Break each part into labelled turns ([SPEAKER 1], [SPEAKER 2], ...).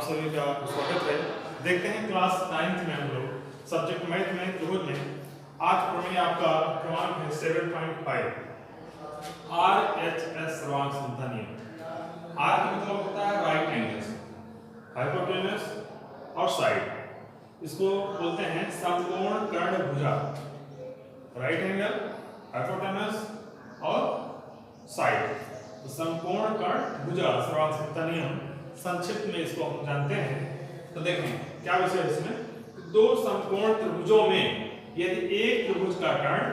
[SPEAKER 1] सभी का स्वागत है। देखते हैं क्लास 9th में हम लोग सब्जेक्ट मैथ में त्रिभुज में आज प्रमेय आपका क्रमांक है 7.5 RHS सर्वांग समता नियम। R का मतलब होता है राइट एंगल्स, हाइपोटेनस और साइड। इसको बोलते हैं समकोण कर्ण भुजा, राइट एंगल, हाइपोटेनस और साइड। तो समकोण कर्ण भुजा सर्वांग समता नियम संक्षिप्त में इसको हम जानते हैं। तो देखें क्या विषय है इसमें। दो समकोण त्रिभुजों में यदि एक त्रिभुज का कर्ण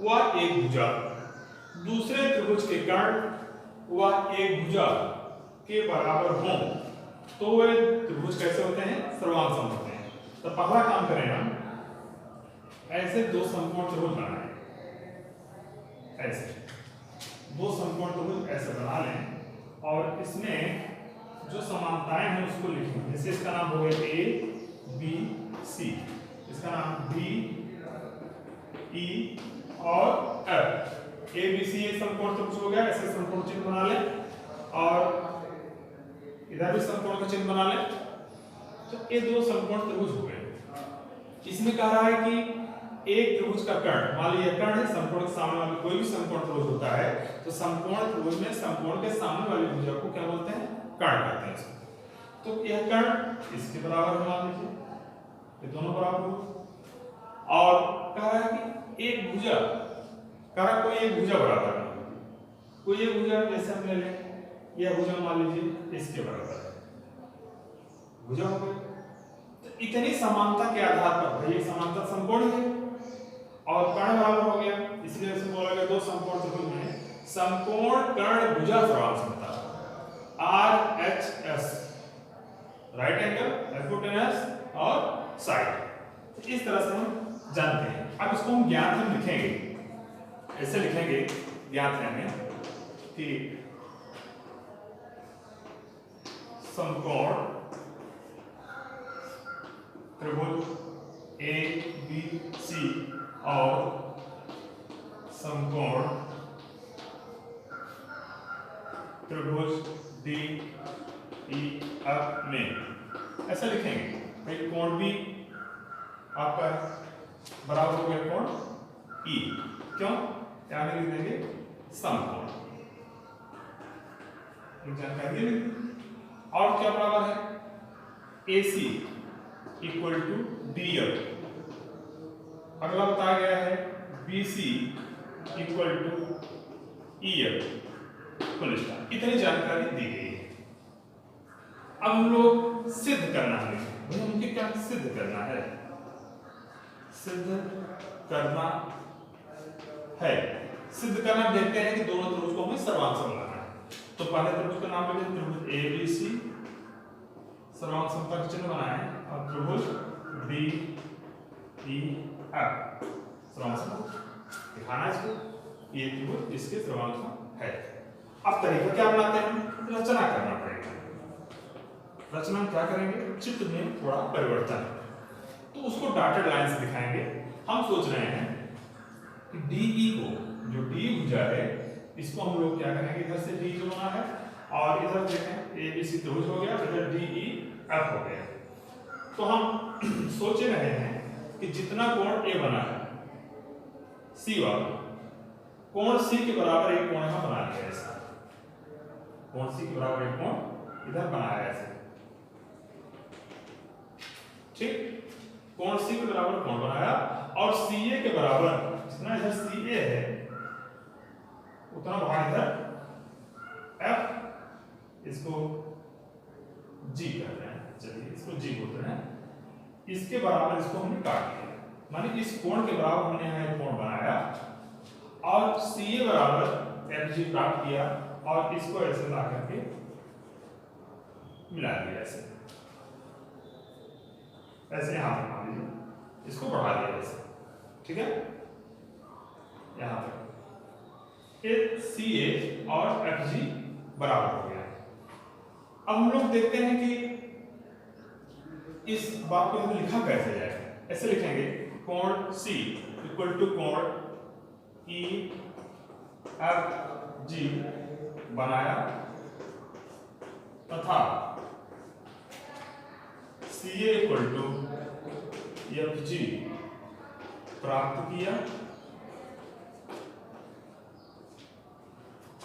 [SPEAKER 1] व एक भुजा दूसरे त्रिभुज के कर्ण व एक भुजा के बराबर हों तो वे त्रिभुज कैसे होते हैं? सर्वांग सम होते हैं। तो पहला काम करें हम, ऐसे दो समकोण त्रिभुज बनाएं, ऐसे दो समकोण त्रिभुज ऐसे बना लें और इसमें जो समानताएं हैं उसको लिखें। जैसे इसका नाम हो गया ए बी सी, इसका नाम डी ई और एफ। ए बी सी ये समकोण त्रिभुज हो गया। ऐसे समकोण चिन्ह बना लें और इधर भी समकोण का चिन्ह बना लें। तो ये दो समकोण त्रिभुज हो गए। इसमें कह रहा है कि एक त्रिभुज का कर्ण, मान लीजिए कर्ण है, समकोण के सामने वाला कोई भी समकोण त्रिभुज होता है तो समकोण त्रिभुज में समकोण के सामने वाली भुजा को क्या बोलते हैं? कर्ण कहते हैं इसको। तो यह कर्ण इसके बराबर है, मान लीजिए ये दोनों बराबर हो। और कह रहा है कि एक भुजा, कह रहा कोई एक भुजा बराबर है, कोई एक भुजा जैसे हम ले लें, यह भुजा मान लीजिए इसके बराबर है, भुजा हो गई। तो इतनी समानता के आधार पर भाई समानता समकोण है और कर्ण बराबर हो गया, इसलिए इसे बोला गया दो समकोण त्रिभुज में समकोण कर्ण भुजा सर्वांग समता RHS, राइट एंगल, हाइपोटेनस और साइड। इस तरह से हम जानते हैं। अब इसको हम ज्ञात हम लिखेंगे, ऐसे लिखेंगे ज्ञात है हमें कि समकोण त्रिभुज ए बी सी और समकोण त्रिभुज डी ई एफ में ऐसे लिखेंगे। भाई कोण भी आपका बराबर हो गया कोण ई, क्यों? क्या लिख देंगे? समकोण, जानकारी लिख दी। और क्या बराबर है? AC equal to DF। अगला बताया गया है BC इक्वल टू EF। इतनी जानकारी दी गई है। अब हम लोग सिद्ध करना है, भाई हमको क्या सिद्ध करना है? सिद्ध करना है, सिद्ध करना देखते हैं कि दोनों त्रिभुज को हमें सर्वांग सम बनाना है। तो पहले त्रिभुज का नाम लेते हैं त्रिभुज ABC, सर्वांग समता का चिन्ह बनाए और त्रिभुज DEF सर्वांग सम दिखाना है इसको, ये त्रिभुज इसके सर्वांग सम है। अब तरीका क्या बनाते हैं? रचना करना पड़ेगा। रचना क्या करेंगे? चित्र में थोड़ा परिवर्तन, तो उसको डॉटेड लाइन से दिखाएंगे। हम सोच रहे हैं कि DE को, जो D भुजा है, इसको हम लोग क्या करेंगे? इधर से D जो बना है और इधर देखें ABC त्रिभुज हो गया, इधर DEF हो गया। तो हम सोच रहे हैं कि जितना कोण A बना है C वाला, कोण C के बराबर एक कोण यहाँ बना लिया ऐसा, कोण C के बराबर एक कोण इधर बनाया ऐसे, ठीक? कोण C के बराबर कोण बनाया और CA के बराबर जितना इधर CA है उतना वहां इधर F, इसको G कहते हैं, चलिए इसको G बोलते हैं। इसके बराबर इसको हमने काट लिया, माने इस कोण के बराबर हमने यहाँ एक कोण बनाया और CA बराबर FG प्राप्त किया और इसको ऐसे ला करके मिला दिया ऐसे, ऐसे यहां पर मान लीजिए इसको बढ़ा दिया ऐसे, ठीक है? यहां तक CA और FG बराबर हो गया। अब हम लोग देखते हैं कि इस बात को हम लिखा कैसे जाए। ऐसे लिखेंगे कोण C इक्वल टू कोण EFG बनाया तथा CA इक्वल टू FG प्राप्त किया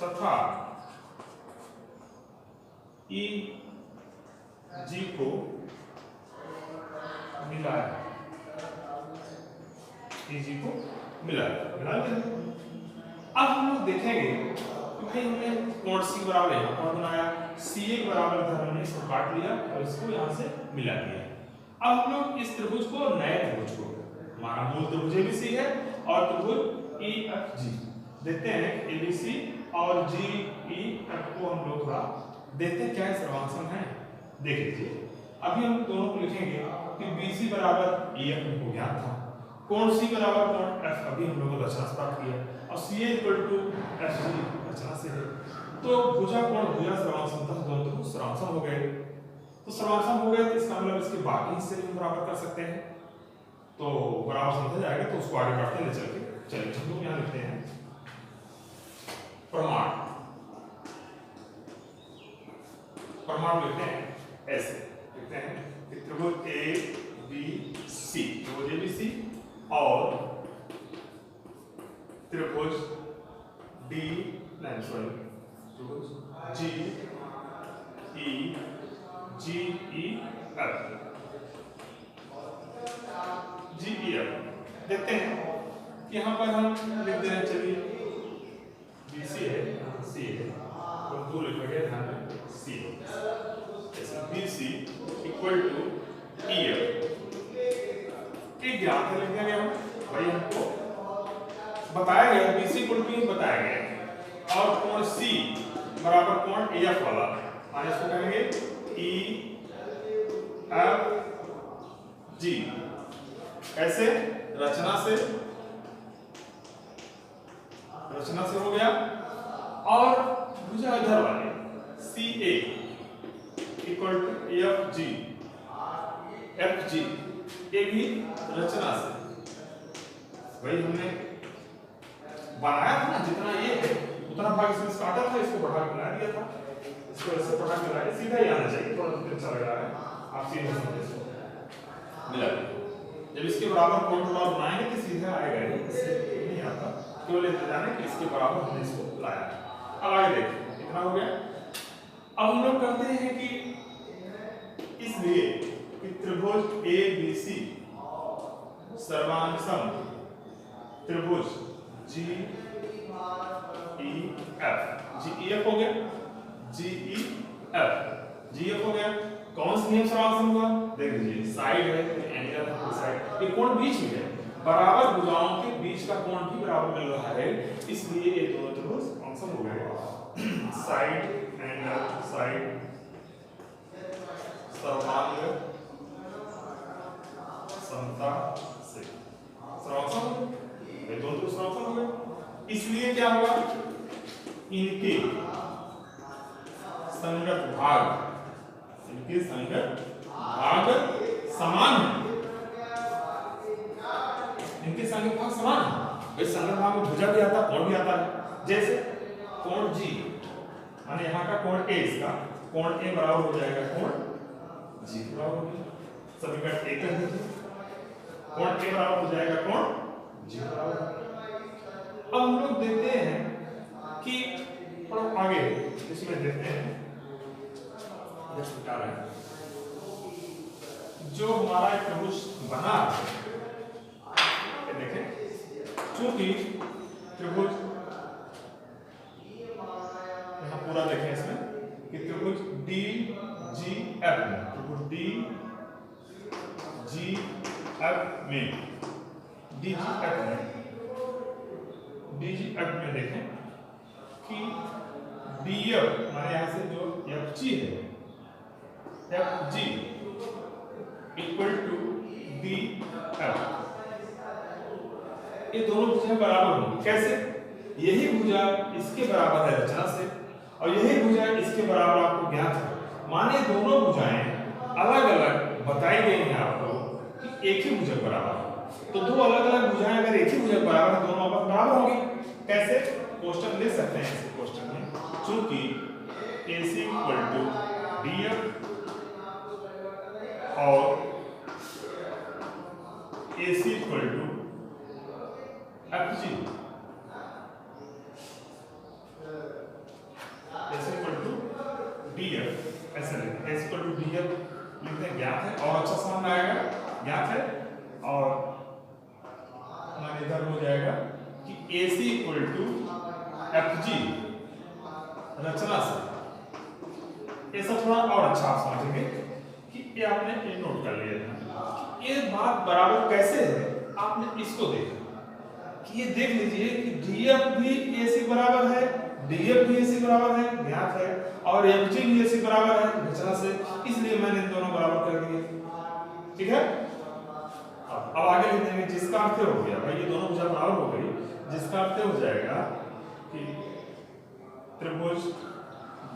[SPEAKER 1] तथा EG को मिलाया, EG को मिला अब हम लोग देखेंगे कि भाई हमने कोण C बराबर है कोण बनाया, CA के बराबर इधर हमने इसको काट लिया और इसको यहाँ से मिला दिया। अब हम लोग इस त्रिभुज को नए त्रिभुज को, हमारा मूल त्रिभुज ABC है और त्रिभुज EFG देखते हैं ABC और GEF को हम लोग थोड़ा देखते हैं क्या सर्वांशम है। देख लीजिए अभी हम दोनों को लिखेंगे कि BC बराबर EF हमको ज्ञात था, कोण C बराबर कोण F अभी हम लोगों ने रचना से प्राप्त किया और CA इक्वल टू FG रचना से है। तो भुजा कोण भुजा सर्वांशम था, दोनों त्रिभुज सर्वांशम हो गए। तो सर्वांशम हो गए तो इसका मतलब इसके बाकी हिस्से भी बराबर कर सकते हैं, तो बराबर समझा जाएगा। तो उसको आगे बढ़ते ले चल के चलिए हम लोग यहाँ लिखते हैं प्रमाण। प्रमाण लिखते हैं ऐसे, लिखते हैं कि त्रिभुज ABC त्रिभुज ABC और त्रिभुज GEF देखते हैं कि यहाँ पर हम लिख दे रहे हैं, चलिए BC है C है तो दो लिखेंगे ध्यान में C है, BC इक्वल टू EF एक ज्ञात है लिख देंगे हम, भाई हमको बताया गया BC इक्वल टू EF बताया गया और कोण C बराबर कोण EF वाला, माने इसको कहेंगे EFG ऐसे रचना से हो गया। और भुजा इधर वाले CA इक्वल टू FG ये भी रचना से वही हमने बनाया था ना, जितना ये है उतना भाग इसमें काटा था, इसको बढ़ा के बना दिया था, इसको ऐसे बढ़ा के लाया, सीधा ही आना चाहिए, थोड़ा अच्छा लग रहा है आप सीधे समझे इसको मिला। जब इसके बराबर कोण थोड़ा बनाएंगे तो सीधा आएगा ही, इससे नहीं आता, केवल इतना जाने कि इसके बराबर हमने इसको लाया। अब आगे देखिए इतना हो गया। अब हम लोग कहते हैं कि इसलिए कि त्रिभुज ABC सर्वांगसम त्रिभुज GEF हो गया, GEF हो गया। कौन सा नियम सर्वांगसम हुआ देख लीजिए, साइड है एंगल है साइड, ये कोण बीच में है, बराबर भुजाओं के बीच का कोण भी बराबर मिल रहा है, इसलिए ये दोनों त्रिभुज सर्वांगसम हो गए। साइड एंगल साइड सर्वांग समता से सर्वांगसम, ये दोनों त्रिभुज सर्वांगसम हो गए। इसलिए क्या होगा, इनके संगत भाग समान है, इनके संगत भाग समान है। इस संगत भाग में भुजा भी आता है कोण भी आता है। जैसे कोण G माने यहाँ का कोण A, इसका कोण A बराबर हो जाएगा कोण G बराबर हो गया, समीकरण 1 कर दीजिए, कोण A बराबर हो जाएगा कोण G बराबर। अब हम लोग देखते हैं कि थोड़ा आगे इसमें देखते हैं जो हमारा त्रिभुज बना देखें, चूंकि त्रिभुज यहाँ पूरा देखें इसमें कि त्रिभुज DGF में, त्रिभुज DGF में देखें कि DF माने यहाँ से जो FG है FG इक्वल टू BF, ये दोनों भुजाएं बराबर होंगी। कैसे, यही भुजा इसके बराबर है रचना से और यही भुजा इसके बराबर आपको ज्ञात है, माने दोनों भुजाएं अलग अलग बताई गई हैं आपको कि एक ही भुजा बराबर है। तो दो अलग अलग भुजाएं अगर एक ही भुजा बराबर है, दोनों आपस बराबर होंगी। कैसे, क्वेश्चन ले सकते हैं इस क्वेश्चन में, चूंकि AC इक्वल टू DF और AC equal to FG, AC equal to DF, ऐसे लिखते हैं AC इक्वल टू DF लिखते हैं, ज्ञात है और अच्छा सामने आएगा, ज्ञात है और हमारे इधर हो जाएगा कि AC इक्वल टू FG रचना से। ये सब थोड़ा और अच्छा आप समझेंगे कि ये आपने ये नोट कर लिया था। ये बात बराबर कैसे है, आपने इसको देखा कि ये देख लीजिए कि DF भी AC बराबर है, DF भी AC बराबर है, ज्ञात है, और FG भी AC बराबर है रचना से, इसलिए मैंने इन दोनों बराबर कर दिए। ठीक है, अब आगे लिखेंगे जिसका अर्थ हो गया भाई, ये दोनों भुजा बराबर हो गई, जिसका अर्थ हो जाएगा कि त्रिभुज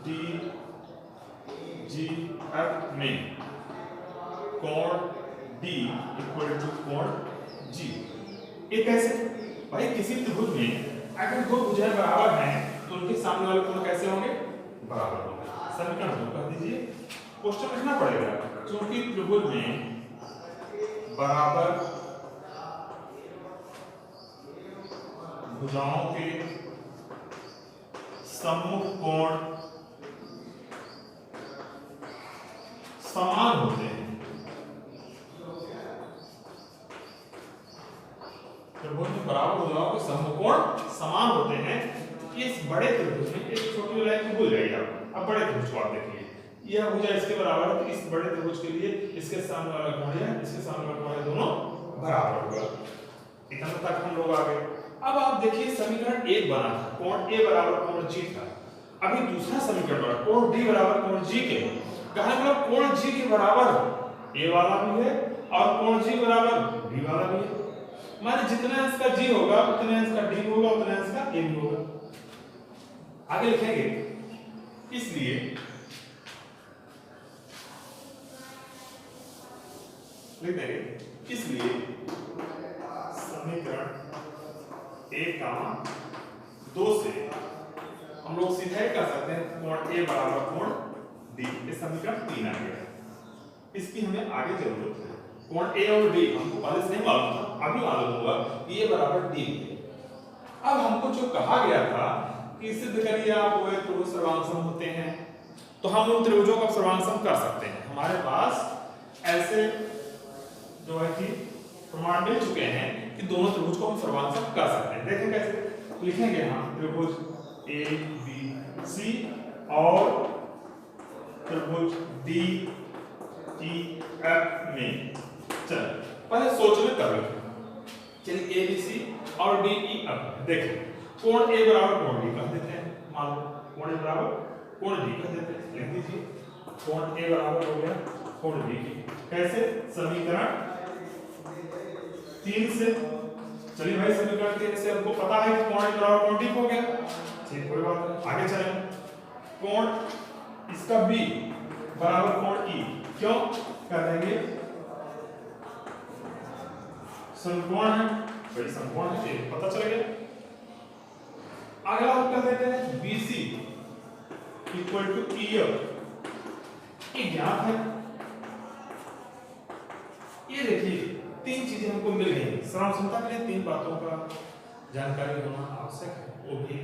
[SPEAKER 1] DGF में कोण D इक्वल टू कोण G। ये कैसे भाई, किसी त्रिभुज में अगर दो भुजाएं बराबर हैं तो उनके सामने वाले कोण कैसे होंगे, बराबर होंगे। समीकरण दो कर दीजिए, क्वेश्चन लिखना पड़ेगा, क्योंकि त्रिभुज में बराबर भुजाओं के सम्मुख कोण समान होते हैं। त्रिभुज में बराबर भुजाओं के सम्मुख कोण समान होते हैं। इस बड़े त्रिभुज में एक छोटी लाइन को भूल जाइए आप, अब बड़े त्रिभुज को आप देखिए, यह भुजा इसके बराबर है, तो इस बड़े त्रिभुज के लिए इसके सामने वाला कोण है, इसके सामने वाला कोण दोनों बराबर होगा। इतना तक हम लोग आ गए। अब आप देखिए समीकरण एक बना था, कोण A बराबर कोण G था। अभी दूसरा समीकरण बना, कोण D बराबर कोण G के, कहा मतलब कोण G के बराबर A वाला भी है और कोण G बराबर B वाला भी है। माने जितना इसका G होगा उतना इसका D होगा, उतना इसका A भी होगा। आगे लिखेंगे, इसलिए लिख देंगे, इसलिए समीकरण 1,2 से हम लोग सीधा ही कर सकते हैं कोण A बराबर कोण D, ये समीकरण 3 आ गया। इसकी हमें आगे जरूरत है, कोण A और D हमको पहले से नहीं मालूम था, अभी मालूम हुआ कि ये बराबर D है। अब हमको जो कहा गया था कि सिद्ध करिए आप वो त्रिभुज सर्वांगसम होते हैं, तो हम उन त्रिभुजों का सर्वांगसम कर सकते हैं। हमारे पास ऐसे जो है कि प्रमाण मिल चुके हैं कि दोनों त्रिभुज को हम सर्वांगसम कर सकते हैं। देखें कैसे लिखेंगे हम, त्रिभुज ABC और त्रिभुज DEF में, चल पहले सोच में कर लो, चलिए ABC और DEF देखें, कोण A बराबर कोण D कह देते हैं, मान लो कोण A बराबर कोण D कह देते हैं, लिख दीजिए कोण A बराबर हो गया कोण D, कैसे, समीकरण 3 से। चलिए भाई समीकरण 3 से हमको पता है कि कोण A बराबर कोण D हो गया, ठीक, कोई बात नहीं, आगे चलें। कोण इसका B बराबर कोण E, क्यों कर देंगे, समकोण है भाई, समकोण है, पता चल गया। अगला हम कर देते हैं BC इक्वल टू EF, ये ज्ञात है। ये देखिए तीन चीजें हमको मिल गई। सर्वांगसमता के लिए तीन बातों का जानकारी होना आवश्यक है, वो भी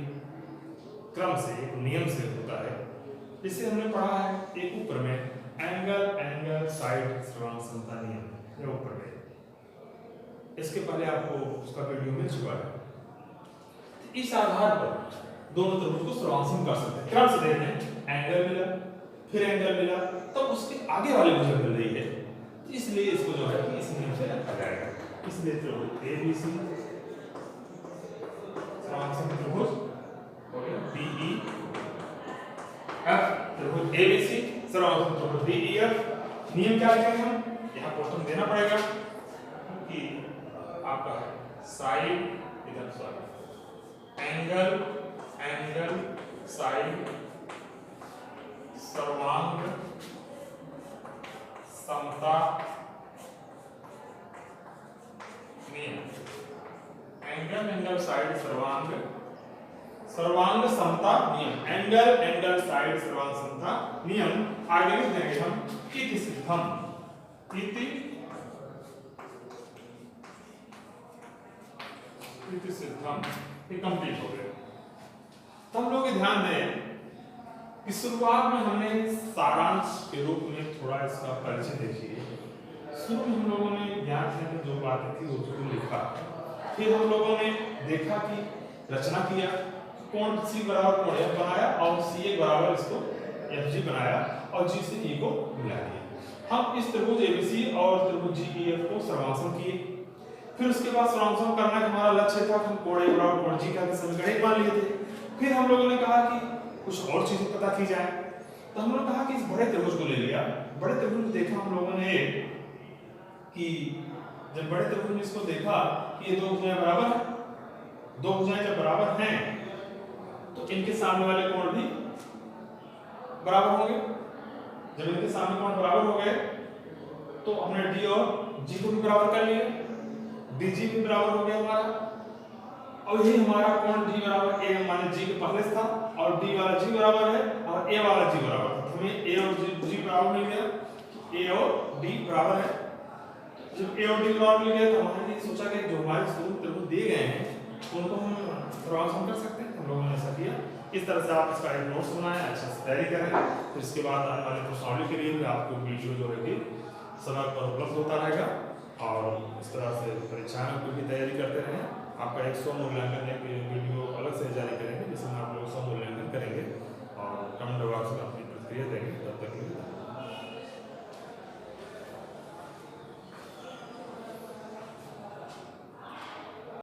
[SPEAKER 1] क्रम से, एक नियम से होता है, जिसे हमने पढ़ा है एक ऊपर में एंगल साइड सर्वांगसमता नियम, ये ऊपर में, इसके पहले आपको उसका वीडियो मिल चुका है। इस आधार पर दोनों त्रिभुज को सर्वांगसम कर सकते हैं। क्रम से देखते हैं, एंगल मिला, फिर एंगल मिला, तो उसके आगे वाली भुजा मिल रही है, इसलिए इसको जो है कि इस नियम से रखा जाएगा। इसलिए त्रिभुज ABC सर्वांगसम त्रिभुज हो गया, DEF त्रिभुज ABC सर्वांगसम त्रिभुज DEF। नियम क्या लिखेंगे हम, यहाँ क्वेश्चन देना पड़ेगा कि आपका है साइड, इधर सॉरी एंगल साइड सर्वांग समता नियम, एंगल साइड सर्वांग समता नियम, एंगल साइड सर्वांग समता नियम। आगे लिख देंगे हम इति सिद्धम, इति सिद्धम, ये कंप्लीट हो गया। तो हम लोग ये ध्यान दें कि शुरुआत में हमने सारांश के रूप में थोड़ा इसका परिचय देखिए। शुरू में हम लोगों ने ज्ञान से जो बातें थी उसको लिखा, फिर हम लोगों ने देखा कि रचना किया, कोण सी बराबर कोण एफ बनाया और सी ए बराबर इसको एफ जी बनाया और जी से ई को मिला दिया। हम इस त्रिभुज एबीसी और त्रिभुज जी ई एफ को सर्वांशम किए। फिर उसके बाद सर्वांशम करना हमारा लक्ष्य था कि हम कोण ए बराबर कोण जी का समीकरण मान लिए थे। फिर हम लोगों ने कहा कि कुछ और चीजें पता की जाए, तो हम लोगों ने कहा कि इस बड़े त्रिभुज को ले लिया। बड़े त्रिभुज को देखा हम लोगों ने कि जब बड़े त्रिभुज में इसको देखा कि ये दो भुजाएं बराबर हैं, दो भुजाएं जब बराबर हैं तो इनके सामने वाले कोण भी बराबर होंगे। जब इनके सामने कोण बराबर हो गए तो हमने डी और जी को भी बराबर कर लिया, डी जी भी बराबर हो गया हमारा। और ये हमारा कोण डी बराबर ए माने जी के पहले था और डी वाला जी बराबर है और ए वाला जी बराबर है। हमें ए और जी बराबर मिल गया, ए और डी बराबर है। जब ए और डी बराबर मिल गया तो हमने ये सोचा कि जो हमारे स्वरूप त्रिभुज दिए गए हैं उनको हम सर्वांशम कर सकते हैं। हम लोगों ने ऐसा किया। इस तरह से आप इसका एक नोट्स बनाएं, अच्छे से तैयारी करें। फिर इसके बाद आने वाले प्रश्नावली के लिए भी आपको वीडियो जो है कि समय पर उपलब्ध होता रहेगा और इस तरह से परीक्षाओं की भी तैयारी करते रहें। आपका एक स्व मूल्यांकन एक वीडियो अलग से जारी करेंगे जिसमें आप लोग स्व मूल्यांकन करेंगे और कमेंट बॉक्स में अपनी प्रतिक्रिया देंगे। तब तक के लिए